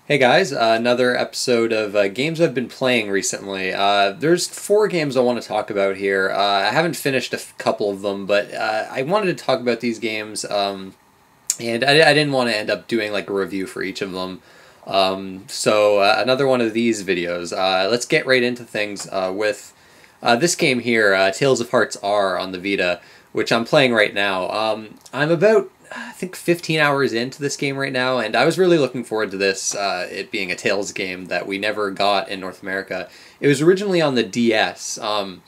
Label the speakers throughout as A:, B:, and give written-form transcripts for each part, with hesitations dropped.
A: Hey guys, another episode of games I've been playing recently. There's four games I want to talk about here. I haven't finished a couple of them, but I wanted to talk about these games, and I didn't want to end up doing like a review for each of them. So another one of these videos. Let's get right into things with this game here, Tales of Hearts R on the Vita, which I'm playing right now. I'm about I think 15 hours into this game right now, and I was really looking forward to this, it being a Tales game that we never got in North America. It was originally on the DS, and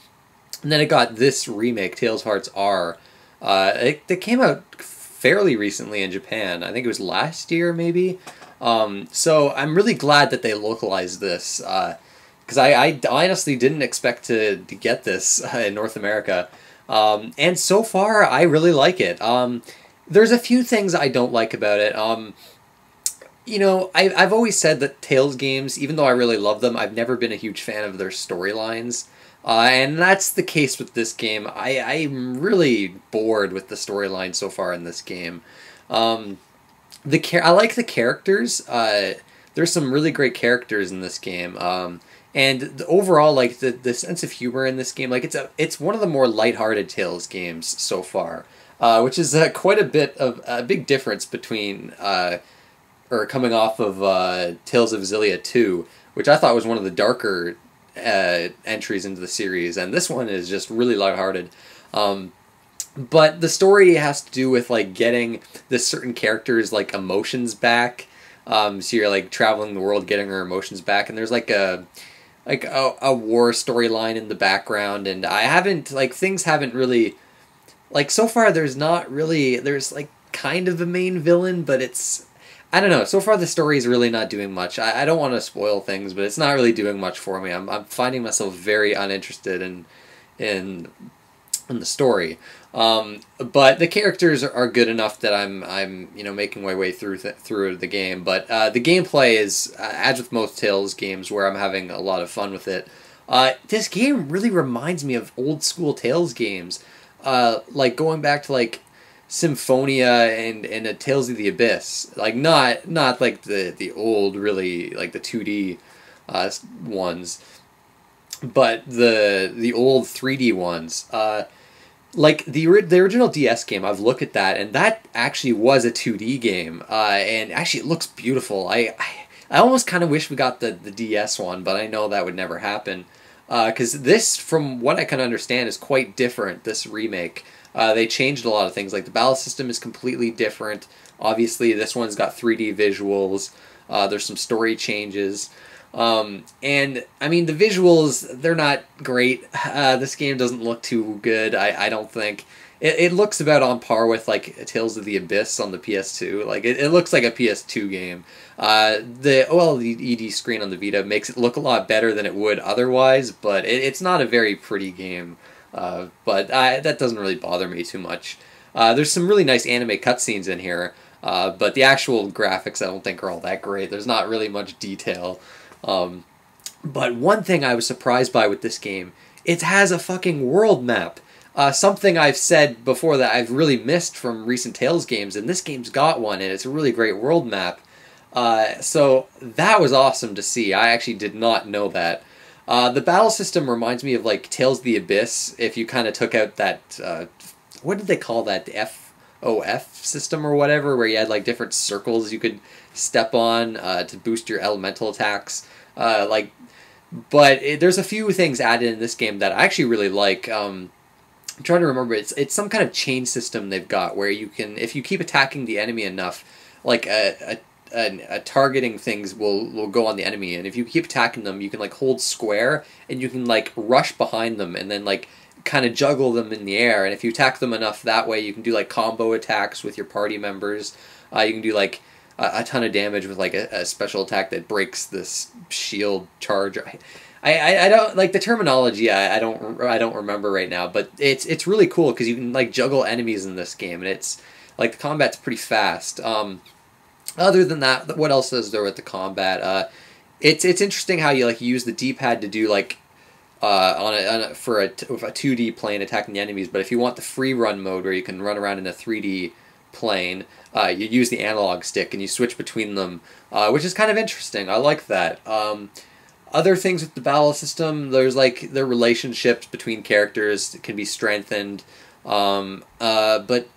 A: then it got this remake, Tales of Hearts R. It came out fairly recently in Japan. I think it was last year, maybe. So I'm really glad that they localized this, because I honestly didn't expect to get this in North America. And so far, I really like it. There's a few things I don't like about it. I've always said that Tales games, even though I really love them, I've never been a huge fan of their storylines. And that's the case with this game. I'm really bored with the storyline so far in this game. I like the characters. There's some really great characters in this game. And overall, like the sense of humor in this game, like it's one of the more lighthearted Tales games so far. Which is quite a bit of a big difference between or coming off of Tales of Xillia 2, which I thought was one of the darker entries into the series, and this one is just really lighthearted. But the story has to do with like getting this certain character's like emotions back. So you're like traveling the world, getting her emotions back, and there's like a war storyline in the background, and things haven't really. Like, so far, there's like, kind of a main villain, but I don't know, so far the story is really not doing much. I don't want to spoil things, but it's not really doing much for me. I'm finding myself very uninterested in the story. But the characters are good enough that I'm making my way through the game. But the gameplay is, as with most Tales games, where I'm having a lot of fun with it. This game really reminds me of old school Tales games. Like going back to like Symphonia and a Tales of the Abyss, like not like the old really like the 2D ones, but the old 3D ones. Like the original DS game, I've looked at that, and that actually was a 2D game, and actually it looks beautiful. I almost kind of wish we got the DS one, but I know that would never happen. Because this, from what I can understand, is quite different, this remake. They changed a lot of things, like the battle system is completely different. Obviously, this one's got 3D visuals. There's some story changes. And, I mean, the visuals, they're not great. This game doesn't look too good, I don't think. It looks about on par with, like, Tales of the Abyss on the PS2. Like, it looks like a PS2 game. The OLED screen on the Vita makes it look a lot better than it would otherwise, but it's not a very pretty game. But that doesn't really bother me too much. There's some really nice anime cutscenes in here, but the actual graphics I don't think are all that great. There's not really much detail. But one thing I was surprised by with this game, it has a fucking world map. Something I've said before that I've really missed from recent Tales games, and this game's got one, and it's a really great world map. So that was awesome to see. I actually did not know that. The battle system reminds me of like Tales of the Abyss, if you kind of took out that, what did they call that, the FOF system or whatever, where you had like different circles you could step on to boost your elemental attacks. But there's a few things added in this game that I actually really like. I'm trying to remember. It's some kind of chain system they've got where you can, if you keep attacking the enemy enough, like a targeting things will go on the enemy, and if you keep attacking them, you can like hold square and you can like rush behind them and then like kind of juggle them in the air. And if you attack them enough that way, you can do like combo attacks with your party members. You can do like a ton of damage with like a special attack that breaks this shield charge. I don't like the terminology. I don't remember right now, but it's really cool because you can like juggle enemies in this game, and it's like the combat's pretty fast. Other than that, what else is there with the combat? It's interesting how you like use the D-pad to do like for a 2D plane attacking the enemies, but if you want the free run mode where you can run around in a 3D playing, you use the analog stick and you switch between them, which is kind of interesting. I like that. Other things with the battle system, there's like the relationships between characters can be strengthened, but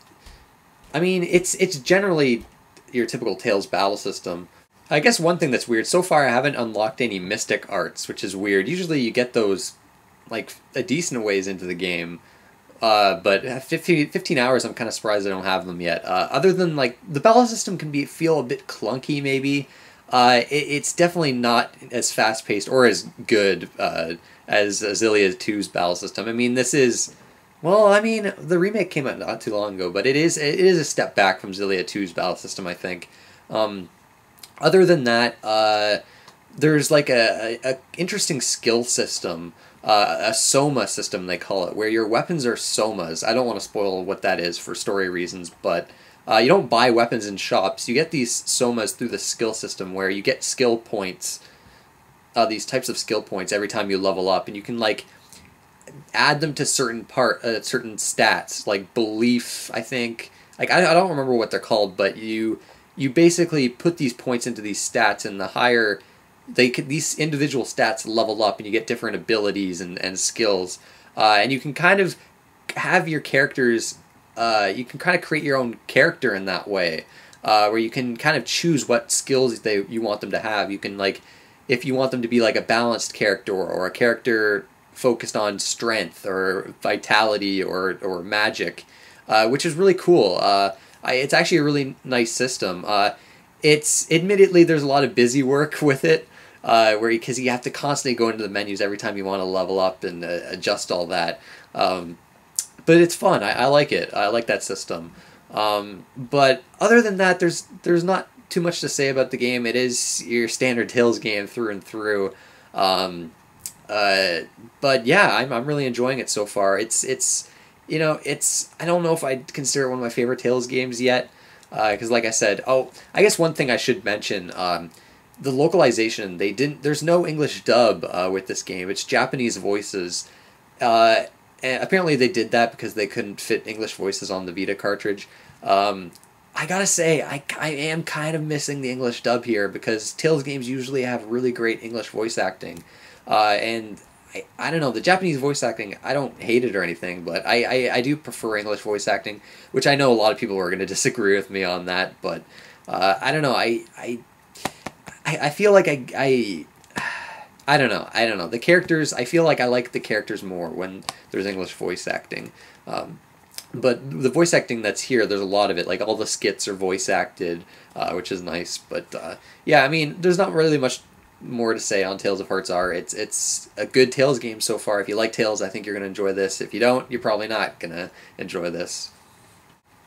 A: I mean it's generally your typical Tales battle system. I guess one thing that's weird, so far I haven't unlocked any mystic arts, which is weird. Usually you get those like a decent ways into the game, but 15 hours I'm kind of surprised I don't have them yet. Other than like the battle system can feel a bit clunky maybe. It's definitely not as fast paced or as good as Xillia 2's battle system. I mean, this is, well, I mean, the remake came out not too long ago, but it is a step back from Xillia 2's battle system, I think. Other than that, there's like a interesting skill system, a soma system they call it, where your weapons are somas. I don't want to spoil what that is for story reasons, but you don't buy weapons in shops. You get these somas through the skill system, where you get skill points, these types of skill points every time you level up, and you can like add them to certain stats, like belief, I think. Like I don't remember what they're called, but you basically put these points into these stats, and the higher these individual stats level up, and you get different abilities and skills, and you can kind of have your characters. You can kind of create your own character in that way, where you can kind of choose what skills you want them to have. You can, like, if you want them to be like a balanced character, or a character focused on strength or vitality or magic, which is really cool. It's actually a really nice system. It's admittedly there's a lot of busy work with it, because you have to constantly go into the menus every time you want to level up and adjust all that. But it's fun. I like it. I like that system. But other than that, there's not too much to say about the game. It is your standard Tales game through and through. But yeah, I'm really enjoying it so far. It's I don't know if I'd consider it one of my favorite Tales games yet, because like I said, I guess one thing I should mention, the localization, there's no English dub with this game. It's Japanese voices. And apparently they did that because they couldn't fit English voices on the Vita cartridge. I gotta say, I am kind of missing the English dub here, because Tales games usually have really great English voice acting. And I don't know, the Japanese voice acting, I don't hate it or anything, but I do prefer English voice acting, which I know a lot of people are going to disagree with me on that, but I don't know, I feel like I don't know. The characters, I feel like I like the characters more when there's English voice acting. But the voice acting that's here, there's a lot of it. Like, all the skits are voice acted, which is nice. But, yeah, I mean, there's not really much more to say on Tales of Hearts R. It's a good Tales game so far. If you like Tales, I think you're going to enjoy this. If you don't, you're probably not going to enjoy this.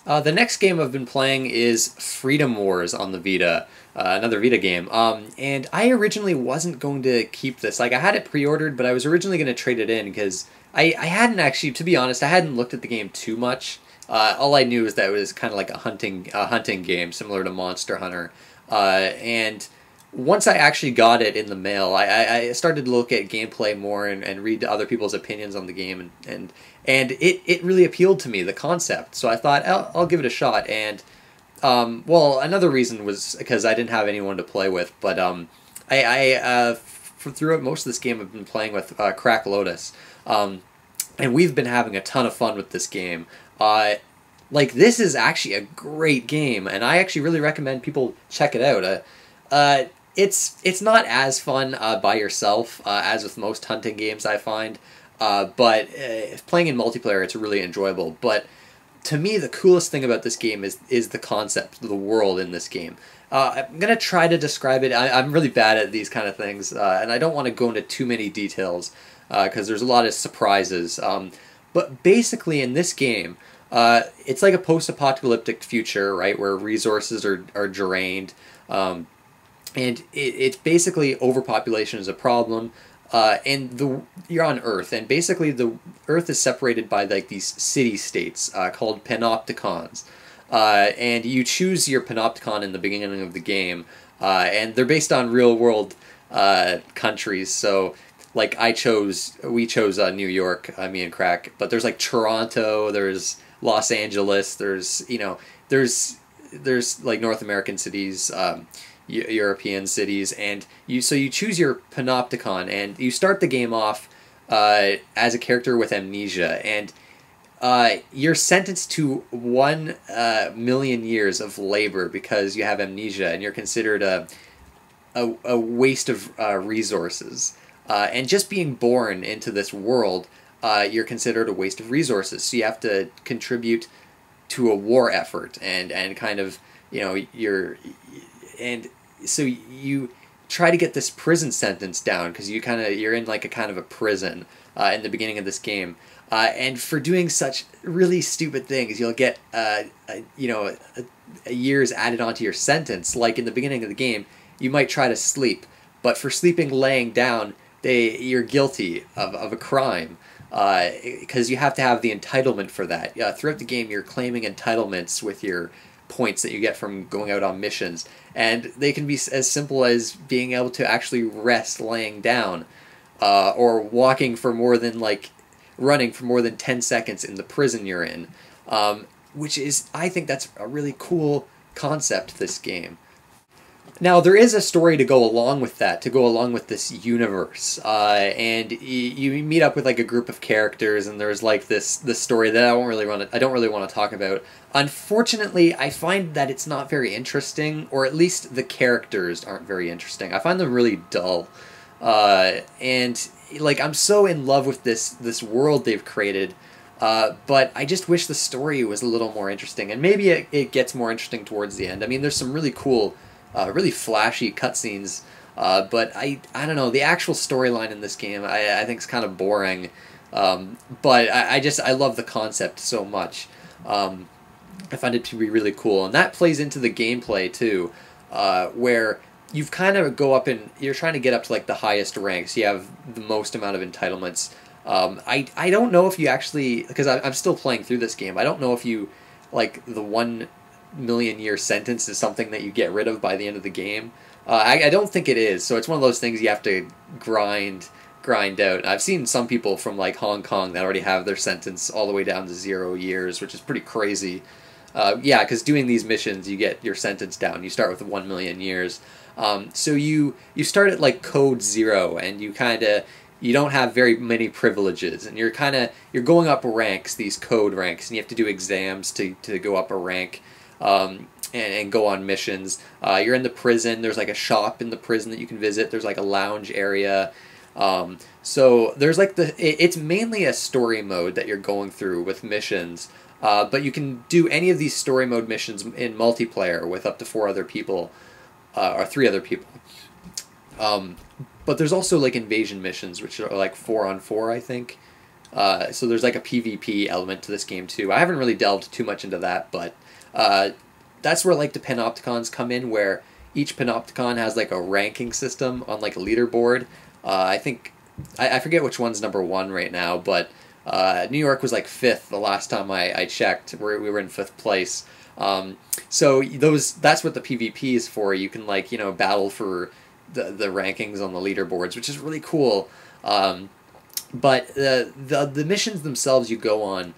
A: The next game I've been playing is Freedom Wars on the Vita, another Vita game. And I originally wasn't going to keep this. Like, I had it pre-ordered, but I was originally going to trade it in because I hadn't actually, to be honest, I hadn't looked at the game too much. All I knew was that it was kind of like a hunting game, similar to Monster Hunter. And once I actually got it in the mail, I started to look at gameplay more and read other people's opinions on the game, and it really appealed to me, the concept. So I thought, I'll give it a shot. And well, another reason was because I didn't have anyone to play with, but throughout most of this game I've been playing with Crack Lotus, and we've been having a ton of fun with this game. Like, this is actually a great game, and I actually really recommend people check it out. It's not as fun by yourself as with most hunting games, I find, but playing in multiplayer, it's really enjoyable. But to me, the coolest thing about this game is the concept, the world in this game. I'm going to try to describe it. I'm really bad at these kind of things, and I don't want to go into too many details because there's a lot of surprises. But basically, in this game, it's like a post-apocalyptic future, right, where resources are drained. And it's basically overpopulation is a problem, and you're on Earth, and basically the Earth is separated by like these city-states called panopticons, and you choose your panopticon in the beginning of the game, and they're based on real-world countries. So, like, we chose New York, me and Crack, but there's like Toronto, there's Los Angeles, there's there's like North American cities, European cities, and you choose your panopticon, and you start the game off as a character with amnesia, and you're sentenced to 1 million years of labor because you have amnesia, and you're considered a waste of resources. And just being born into this world, you're considered a waste of resources. So you have to contribute to a war effort, and kind of, and so you try to get this prison sentence down because you're in like a kind of a prison in the beginning of this game. And for doing such really stupid things, you'll get years added onto your sentence. Like in the beginning of the game, you might try to sleep, but for sleeping laying down, you're guilty of a crime because you have to have the entitlement for that. Throughout the game, you're claiming entitlements with your points that you get from going out on missions, and they can be as simple as being able to actually rest laying down, or walking for more than running for more than 10 seconds in the prison you're in, which is, I think that's a really cool concept, this game. Now, there is a story to go along with that, to go along with this universe, and you meet up with like a group of characters, and there's like this story that I don't really want to talk about. Unfortunately, I find that it's not very interesting, or at least the characters aren't very interesting. I find them really dull, and like I'm so in love with this world they've created, but I just wish the story was a little more interesting, and maybe it gets more interesting towards the end. I mean, there's some really cool, really flashy cutscenes, but I don't know, the actual storyline in this game I think is kind of boring, but I love the concept so much. I find it to be really cool, and that plays into the gameplay too, where you've kind of go up and you're trying to get up to like the highest ranks. You have the most amount of entitlements. I don't know if you actually, because I'm still playing through this game, I don't know if you, like, the 1 million year sentence is something that you get rid of by the end of the game. I don't think it is, so it's one of those things you have to grind out. I've seen some people from like Hong Kong that already have their sentence all the way down to 0 years, which is pretty crazy. Yeah, because doing these missions, you get your sentence down. You start with 1 million years. So you start at like code 0, and you don't have very many privileges, and you're going up ranks, these code ranks, and you have to do exams to go up a rank, and go on missions. You're in the prison. There's like a shop in the prison that you can visit. There's like a lounge area. So there's like it's mainly a story mode that you're going through with missions. But you can do any of these story mode missions in multiplayer with up to 4 other people, or 3 other people. But there's also like invasion missions, which are like 4-on-4, I think. So there's like a PvP element to this game too. I haven't really delved too much into that, but that's where like the panopticons come in, where each panopticon has like a ranking system on like a leaderboard. I think I forget which one's number 1 right now, but New York was like 5th the last time I checked. We were in 5th place. So that's what the PvP is for. You can like battle for the rankings on the leaderboards, which is really cool. But the missions themselves you go on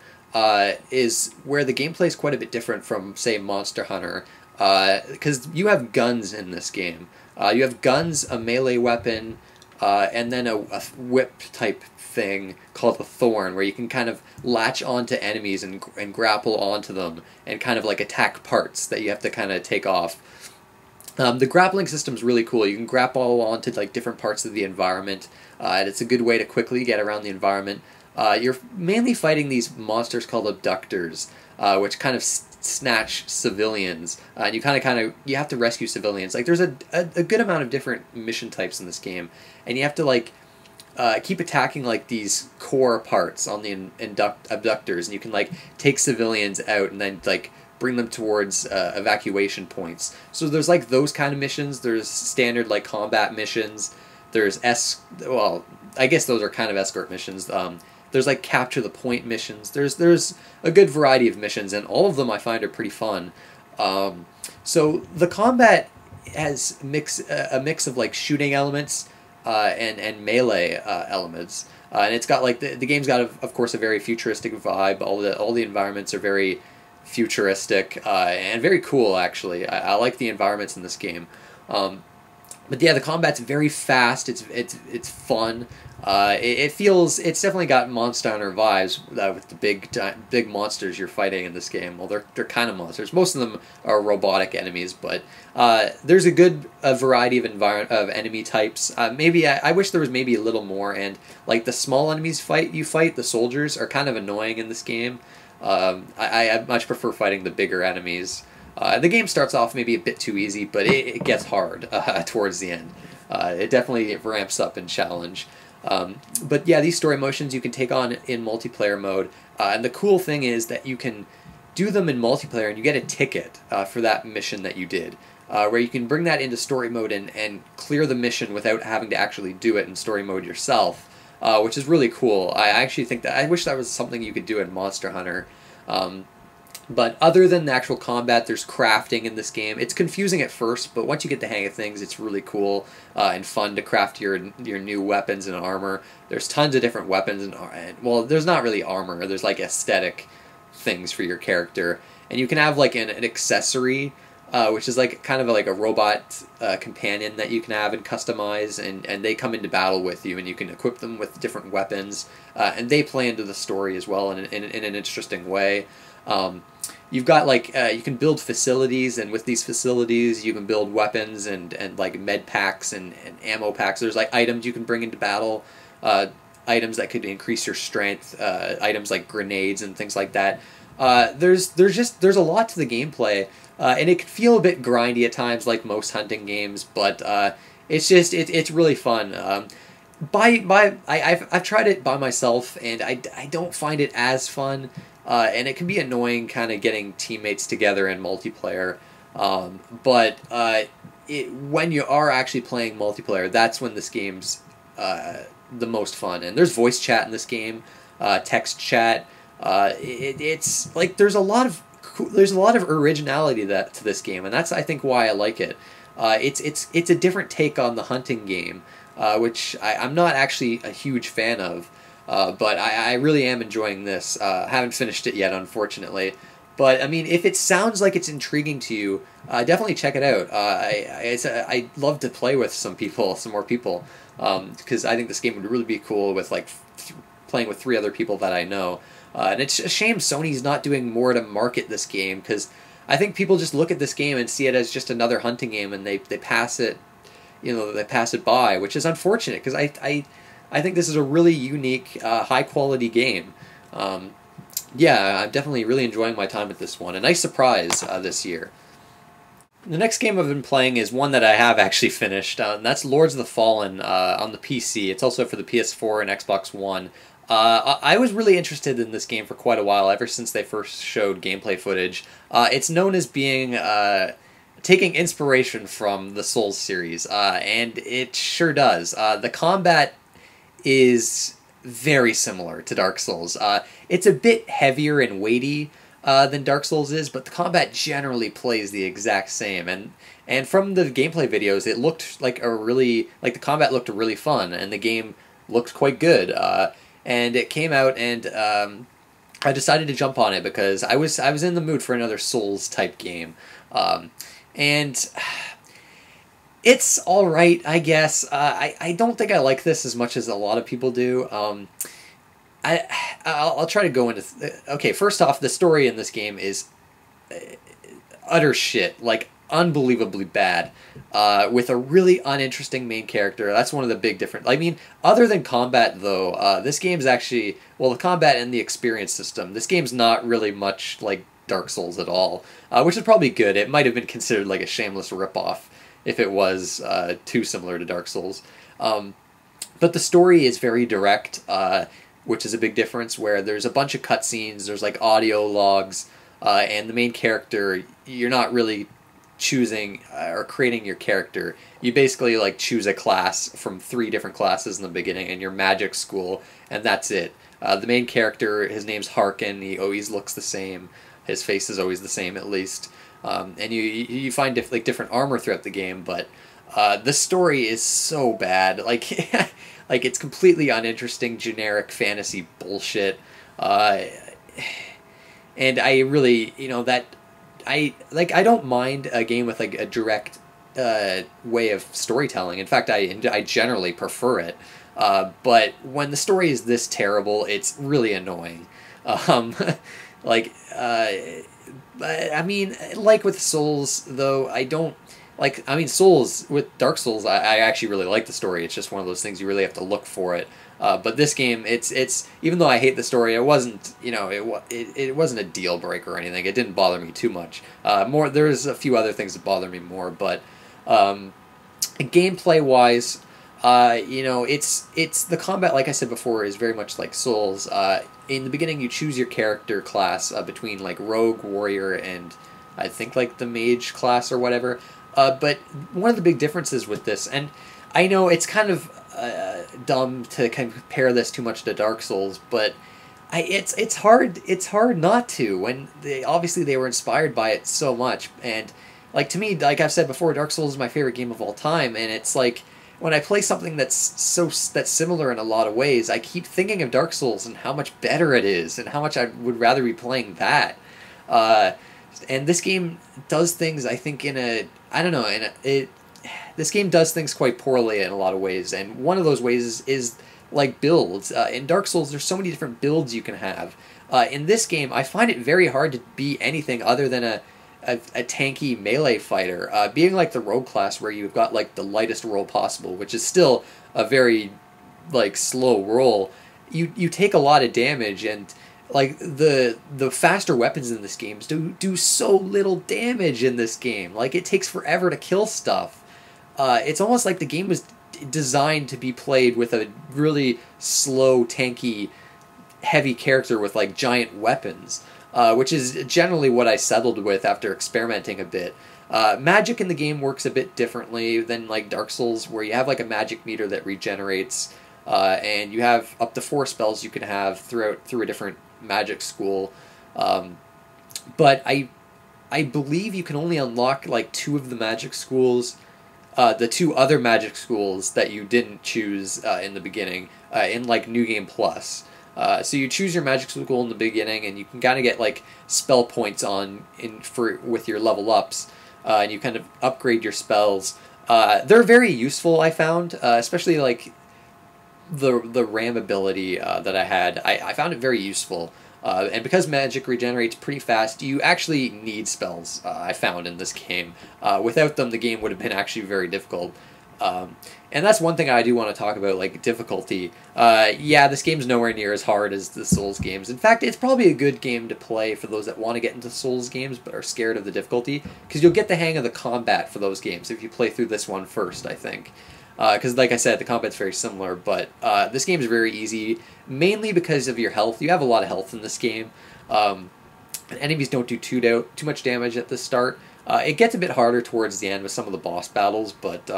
A: is where the gameplay is quite a bit different from, say, Monster Hunter, because you have guns in this game. You have guns, a melee weapon, and then a whip type thing called a thorn, where you can kind of latch onto enemies and grapple onto them and kind of like attack parts that you have to kind of take off. The grappling system is really cool. You can grapple onto like different parts of the environment, and it's a good way to quickly get around the environment. You're mainly fighting these monsters called abductors, which kind of snatch civilians, and you have to rescue civilians. Like, there's a good amount of different mission types in this game, and you have to like keep attacking like these core parts on the abductors, and you can like take civilians out and then like bring them towards evacuation points. So there's like those kind of missions. There's standard like combat missions. There's I guess those are kind of escort missions. There's like capture the point missions. There's a good variety of missions, and all of them I find are pretty fun. So the combat has a mix of like shooting elements and melee elements, and it's got like the game's got of course a very futuristic vibe. All the environments are very futuristic, and very cool, actually. I like the environments in this game. But yeah, the combat's very fast. It's fun. It's definitely got Monster Hunter vibes with the big monsters you're fighting in this game. Well, they're kind of monsters. Most of them are robotic enemies, but there's a good variety of enemy types. Maybe I wish there was maybe a little more. And like the small enemies you fight, the soldiers are kind of annoying in this game. I much prefer fighting the bigger enemies. The game starts off maybe a bit too easy, but it gets hard towards the end. It definitely ramps up in challenge. But yeah, these story motions you can take on in multiplayer mode. And the cool thing is that you can do them in multiplayer and you get a ticket for that mission that you did. Where you can bring that into story mode and clear the mission without having to actually do it in story mode yourself. Which is really cool. I actually think I wish that was something you could do in Monster Hunter. But other than the actual combat, there's crafting in this game. It's confusing at first, but once you get the hang of things, it's really cool and fun to craft your new weapons and armor. There's tons of different weapons and well, there's not really armor. There's like aesthetic things for your character, and you can have like an accessory, which is like kind of like a robot companion that you can have and customize, and they come into battle with you, and you can equip them with different weapons, and they play into the story as well in an interesting way. You've got like you can build facilities, and with these facilities you can build weapons and like med packs and ammo packs. There's like items you can bring into battle, items that could increase your strength, items like grenades and things like that. There's a lot to the gameplay, and it can feel a bit grindy at times, like most hunting games, but it's really fun. I've tried it by myself, and I don't find it as fun. And it can be annoying kind of getting teammates together in multiplayer. But when you are actually playing multiplayer, that's when this game's the most fun. And there's voice chat in this game, text chat. It's like there's a lot of originality to this game, and that's I think why I like it. It's a different take on the hunting game, which I'm not actually a huge fan of. But I really am enjoying this. Haven't finished it yet, unfortunately. But, I mean, if it sounds like it's intriguing to you, definitely check it out. I'd love to play with some more people, because I think this game would really be cool with, like, playing with 3 other people that I know. And it's a shame Sony's not doing more to market this game, because I think people just look at this game and see it as just another hunting game, and they pass it, they pass it by, which is unfortunate, because I think this is a really unique, high-quality game. Yeah, I'm definitely really enjoying my time with this one. A nice surprise this year. The next game I've been playing is one that I have actually finished, and that's Lords of the Fallen on the PC. It's also for the PS4 and Xbox One. I was really interested in this game for quite a while, ever since they first showed gameplay footage. It's known as being taking inspiration from the Souls series, and it sure does. The combat is very similar to Dark Souls. It's a bit heavier and weighty than Dark Souls is, but the combat generally plays the exact same. And from the gameplay videos, it looked like the combat looked really fun, and the game looked quite good. And it came out, and I decided to jump on it because I was in the mood for another Souls type game, and it's all right, I guess. I don't think I like this as much as a lot of people do. I'll try to go into... Okay, first off, the story in this game is utter shit. Like, unbelievably bad. With a really uninteresting main character. That's one of the big difference. I mean, other than combat, though, this game's actually... Well, the combat and the experience system. This game's not really much like Dark Souls at all. Which is probably good. It might have been considered like a shameless ripoff if it was too similar to Dark Souls. But the story is very direct, which is a big difference, where there's a bunch of cutscenes, there's like audio logs, and the main character, you're not really choosing or creating your character. You basically like choose a class from 3 different classes in the beginning in your magic school, and that's it. The main character, his name's Harkin, he always looks the same, his face is always the same at least. And you find different armor throughout the game, but the story is so bad. Like, like it's completely uninteresting, generic fantasy bullshit. and I really, that I don't mind a game with like a direct way of storytelling. In fact, I generally prefer it. But when the story is this terrible, it's really annoying. Um, like, I mean, like with Souls, though, I don't like. I mean, Souls with Dark Souls, I actually really like the story. It's just one of those things you really have to look for it. But this game, it's even though I hate the story, it wasn't it wasn't a deal breaker or anything. It didn't bother me too much. There's a few other things that bother me more, but gameplay wise, it's the combat. Like I said before, is very much like Souls. In the beginning, you choose your character class between like rogue, warrior, and I think like the mage class or whatever. But one of the big differences with this, and I know it's kind of dumb to compare this too much to Dark Souls, but it's hard not to when obviously they were inspired by it so much. And like, to me, like I've said before, Dark Souls is my favorite game of all time, and it's like when I play something that's similar in a lot of ways, I keep thinking of Dark Souls and how much better it is, and how much I would rather be playing that. And this game does things, I think, this game does things quite poorly in a lot of ways, and one of those ways is like builds. In Dark Souls, there's so many different builds you can have. In this game, I find it very hard to be anything other than a tanky melee fighter. Being like the rogue class, where you've got like the lightest roll possible, which is still a very like slow roll, you take a lot of damage, and like the faster weapons in this game do so little damage in this game. Like, it takes forever to kill stuff. It's almost like the game was designed to be played with a really slow, tanky, heavy character with like giant weapons, which is generally what I settled with after experimenting a bit. Magic in the game works a bit differently than like Dark Souls, where you have like a magic meter that regenerates, and you have up to 4 spells you can have through a different magic school. But I believe you can only unlock like 2 of the magic schools, the 2 other magic schools that you didn't choose in the beginning, in like New Game Plus. So you choose your magic school in the beginning, and you can kind of get like spell points with your level ups, and you kind of upgrade your spells. They're very useful, I found, especially like the ram ability that I had. I found it very useful. And because magic regenerates pretty fast, you actually need spells, I found, in this game. Without them, the game would have been actually very difficult. And that's one thing I do want to talk about, like difficulty. Yeah, this game's nowhere near as hard as the Souls games. In fact, it's probably a good game to play for those that want to get into Souls games but are scared of the difficulty, because you'll get the hang of the combat for those games if you play through this one first, I think. Because, like I said, the combat's very similar, but this game is very easy, mainly because of your health. You have a lot of health in this game. Enemies don't do too much damage at the start. It gets a bit harder towards the end with some of the boss battles, but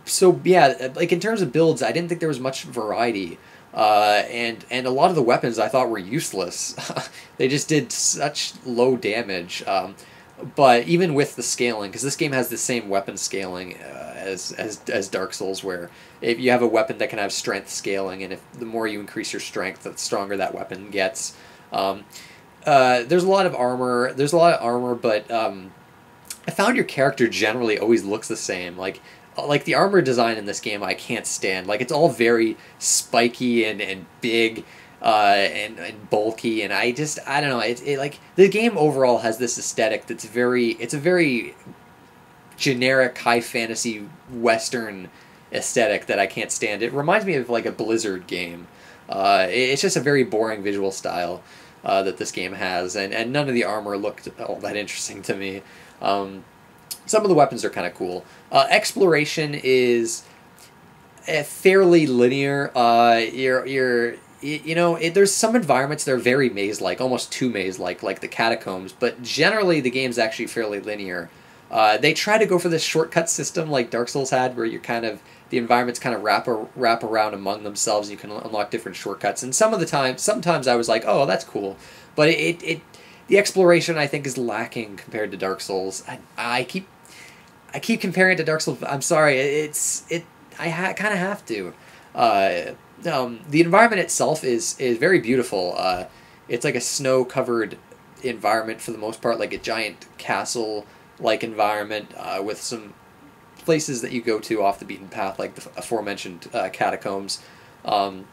A: so yeah, like in terms of builds, I didn't think there was much variety, and a lot of the weapons I thought were useless. They just did such low damage. But even with the scaling, because this game has the same weapon scaling as Dark Souls, where if you have a weapon that can have strength scaling, and if the more you increase your strength, the stronger that weapon gets. There's a lot of armor. But I found your character generally always looks the same. Like the armor design in this game, I can't stand. Like, it's all very spiky and big. And bulky, and I don't know. It like, the game overall has this aesthetic that's it's a very generic high fantasy Western aesthetic that I can't stand. It reminds me of like a Blizzard game. It's just a very boring visual style that this game has, and none of the armor looked all that interesting to me. Some of the weapons are kind of cool. Exploration is fairly linear. There's some environments that are very maze-like, almost too maze-like the catacombs, but generally the game's actually fairly linear. They try to go for this shortcut system like Dark Souls had, where the environments kind of wrap around among themselves, and you can unlock different shortcuts. And sometimes I was like, oh, that's cool, but the exploration, I think, is lacking compared to Dark Souls. I keep comparing it to Dark Souls. I'm sorry, I kind of have to. The environment itself is very beautiful. it's like a snow-covered environment for the most part, like a giant castle-like environment with some places that you go to off the beaten path, like the aforementioned catacombs. Um,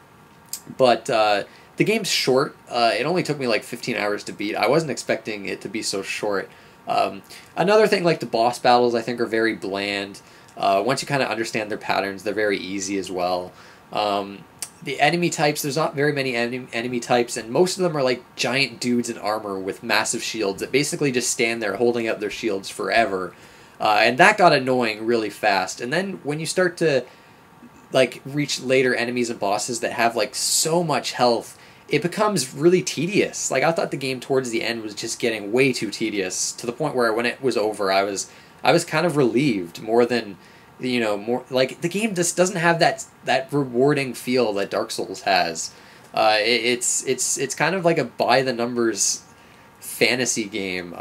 A: but the game's short. It only took me like 15 hours to beat. I wasn't expecting it to be so short. Another thing, like the boss battles, I think are very bland. Once you kind of understand their patterns, they're very easy as well. The enemy types, there's not very many enemy types, and most of them are like giant dudes in armor with massive shields that basically just stand there holding up their shields forever. And that got annoying really fast. And then when you start to like reach later enemies and bosses that have like so much health, it becomes really tedious. Like, I thought the game towards the end was just getting way too tedious, to the point where when it was over, I was kind of relieved more than, more like the game just doesn't have that rewarding feel that Dark Souls has. It's kind of like a by the numbers fantasy game.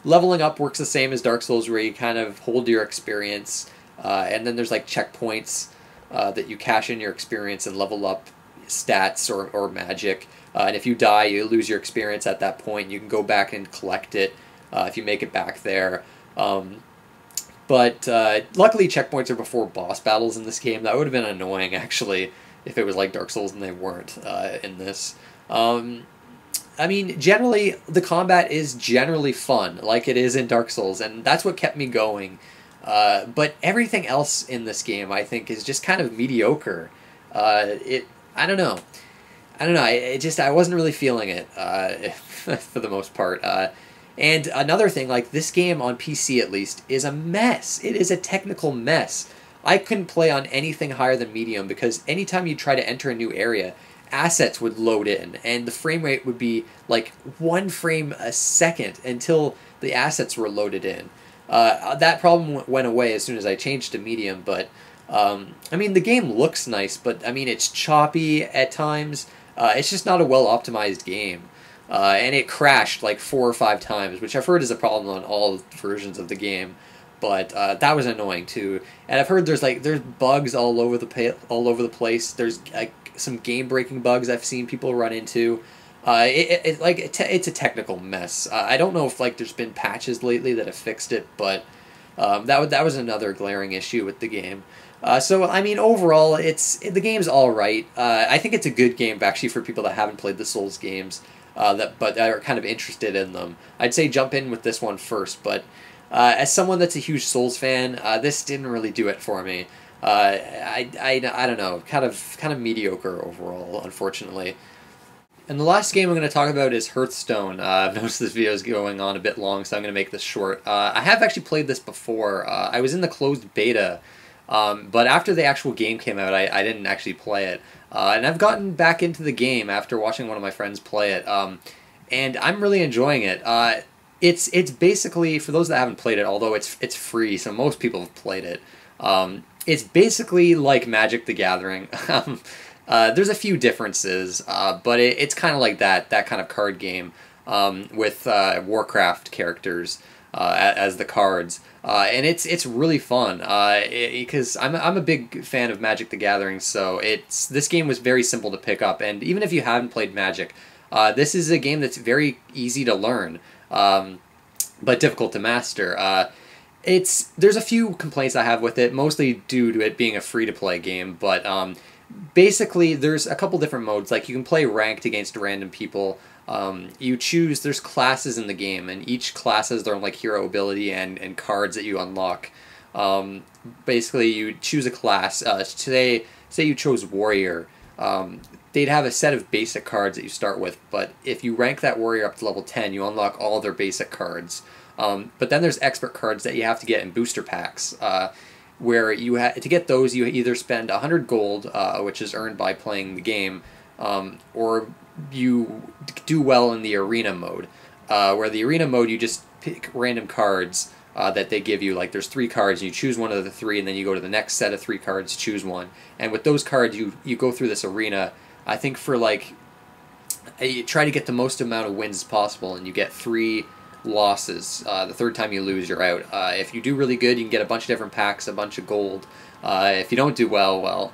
A: Leveling up works the same as Dark Souls, where you kind of hold your experience, and then there's like checkpoints that you cash in your experience and level up stats or magic. And if you die, you lose your experience at that point. You can go back and collect it if you make it back there. But luckily, checkpoints are before boss battles in this game. That would have been annoying, actually, if it was like Dark Souls and they weren't in this. I mean, generally, the combat is generally fun, like it is in Dark Souls, and that's what kept me going. But everything else in this game, I think, is just kind of mediocre. I don't know. I wasn't really feeling it for the most part. And another thing, like, this game on PC at least is a mess. It is a technical mess. I couldn't play on anything higher than medium because anytime you try to enter a new area, assets would load in, and the frame rate would be like 1 frame a second until the assets were loaded in. That problem went away as soon as I changed to medium, but I mean, the game looks nice, but I mean, it's choppy at times. It's just not a well-optimized game. And it crashed like 4 or 5 times, which I've heard is a problem on all versions of the game. But that was annoying too. And I've heard there's bugs all over the place. There's some game-breaking bugs I've seen people run into. It's a technical mess. I don't know if like there's been patches lately that have fixed it, but that was another glaring issue with the game. So I mean, overall, the game's all right. I think it's a good game actually for people that haven't played the Souls games, but are kind of interested in them. I'd say jump in with this one first, but as someone that's a huge Souls fan, this didn't really do it for me. I don't know, kind of mediocre overall, unfortunately. And the last game I'm going to talk about is Hearthstone. I've noticed this video is going on a bit long, so I'm going to make this short. I have actually played this before. I was in the closed beta, but after the actual game came out, I didn't actually play it. And I've gotten back into the game after watching one of my friends play it, and I'm really enjoying it. It's basically, for those that haven't played it, although it's free, so most people have played it, it's basically like Magic the Gathering. There's a few differences, but it's kind of like that kind of card game with Warcraft characters as the cards, and it's really fun because I'm a big fan of Magic the Gathering. So this game was very simple to pick up, and even if you haven't played Magic, this is a game that's very easy to learn, but difficult to master. There's a few complaints I have with it, mostly due to it being a free-to-play game, but basically, there's a couple different modes. Like, you can play ranked against random people. There's classes in the game, and each class has their own like hero ability and cards that you unlock. Basically, you choose a class. Say you chose Warrior. They'd have a set of basic cards that you start with, but if you rank that Warrior up to level 10, you unlock all their basic cards. But then there's expert cards that you have to get in booster packs. Where to get those, you either spend 100 gold, which is earned by playing the game, or you do well in the arena mode, where the arena mode you just pick random cards that they give you. Like, there's 3 cards, and you choose one of the 3, and then you go to the next set of 3 cards, choose one, and with those cards you go through this arena. I think for like you try to get the most amount of wins as possible, and you get 3 losses. The third time you lose, you're out. If you do really good, you can get a bunch of different packs, a bunch of gold. If you don't do well,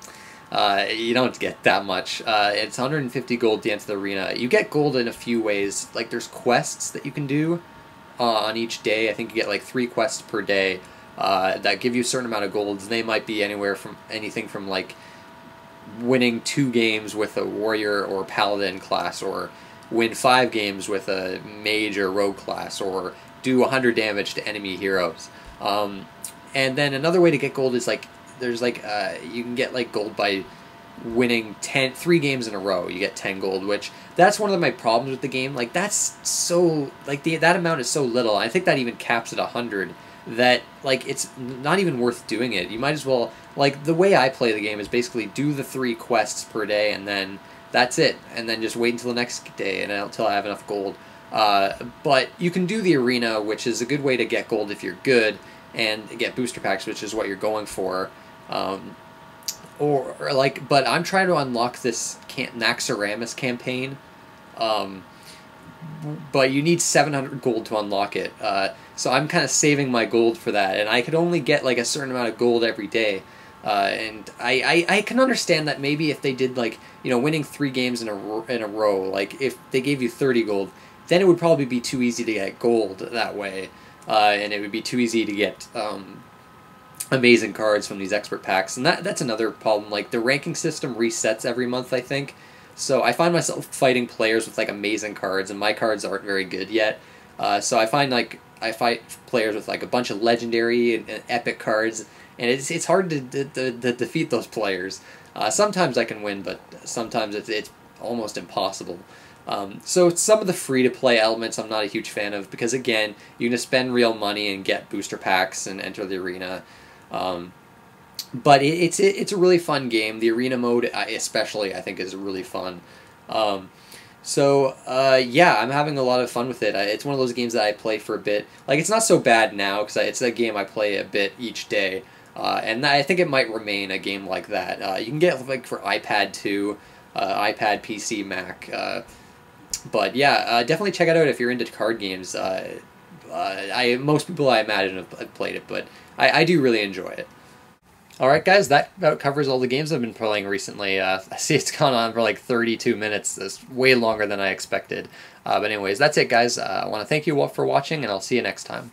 A: You don't get that much. It's 150 gold to enter the arena. You get gold in a few ways. Like there's quests that you can do on each day. I think you get like 3 quests per day that give you a certain amount of golds. They might be anywhere from anything from like winning 2 games with a warrior or paladin class, or win 5 games with a mage or rogue class, or do 100 damage to enemy heroes. And then another way to get gold is like there's like you can get like gold by winning 3 games in a row. You get 10 gold, which that's one of my problems with the game. Like that's so like that amount is so little. I think that even caps at 100. That like it's not even worth doing it. You might as well, like the way I play the game is basically do the 3 quests per day and then that's it, and then just wait until the next day and until I have enough gold. But you can do the arena, which is a good way to get gold if you're good, and get booster packs, which is what you're going for. Or like, but I'm trying to unlock this Naxxramas campaign. But you need 700 gold to unlock it. So I'm kind of saving my gold for that, and I could only get like a certain amount of gold every day. And I can understand that maybe if they did like, you know, winning 3 games in a row, like if they gave you 30 gold, then it would probably be too easy to get gold that way, and it would be too easy to get amazing cards from these expert packs. And that's another problem. Like the ranking system resets every month, I think. So I find myself fighting players with like amazing cards, and my cards aren't very good yet. So I find like I fight players with like a bunch of legendary and epic cards, and it's hard to defeat those players. Sometimes I can win, but sometimes it's almost impossible. So some of the free-to-play elements I'm not a huge fan of, because again, you can spend real money and get booster packs and enter the arena. But it's a really fun game. The arena mode, especially, I think is really fun. Yeah, I'm having a lot of fun with it. It's one of those games that I play for a bit. Like, it's not so bad now, because it's a game I play a bit each day. And I think it might remain a game like that. You can get like for iPad too, iPad, PC, Mac. But yeah, definitely check it out if you're into card games. Most people I imagine have played it, but I do really enjoy it. Alright guys, that about covers all the games I've been playing recently. I see it's gone on for like 32 minutes. That's way longer than I expected. But anyways, that's it guys. I want to thank you all for watching, and I'll see you next time.